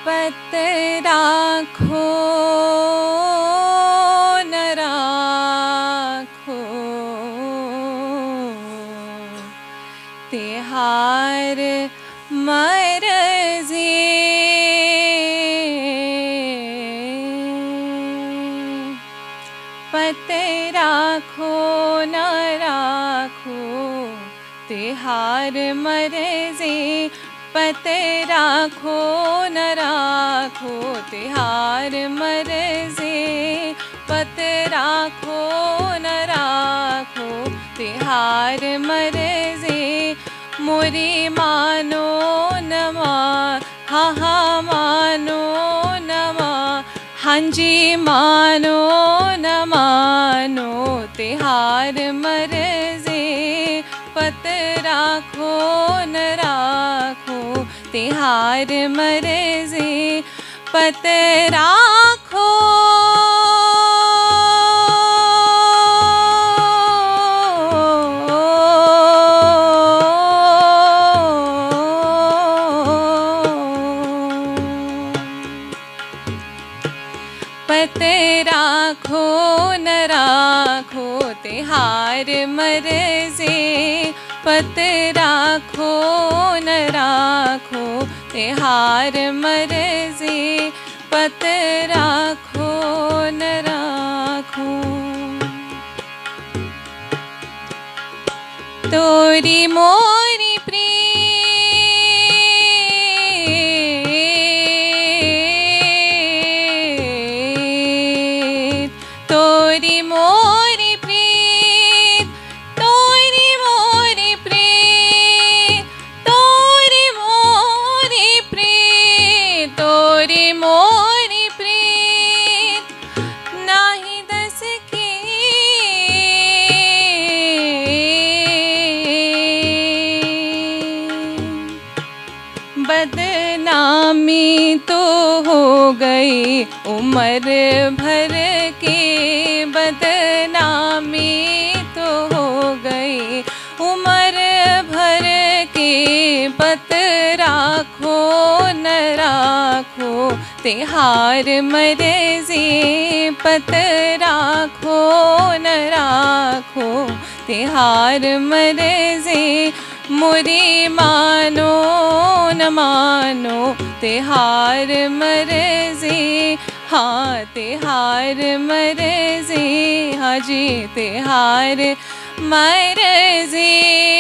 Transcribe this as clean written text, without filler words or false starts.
पत राखो न राखो तिहार मरज़ी पत राखो न राखो तिहार मरज़ी पत राखो न राखो तिहार मरज़ी पत राखो न राखो तिहार मरज़ी मोरी मानो नमा हा मानो नमा हाँ जी मानो न मानो तिहार मरज़ी पत राखो न राखो तिहार मरज़ी पत राखो पत राखो न राखो तिहार मरज़ी पत राखो न राखो तिहार मरज़ी पत राखो न राखो तोरी मोरी प्रीत तोरी मोरी प्रीत तोरी मोरी प्रीत तोरी मोरी प्रीत तोरी मोरी प्रीत नाही दस की बदनामी तो हो गई उम्र भर की बदनामी तो हो गई उम्र भर की पत राखो न राखो तिहार मरज़ी पत राखो न राखो तिहार मरज़ी मोरी मानो न मानो तिहार मरज़ी हाँ तिहार मरज़ी हाँ जी तिहार मरज़ी।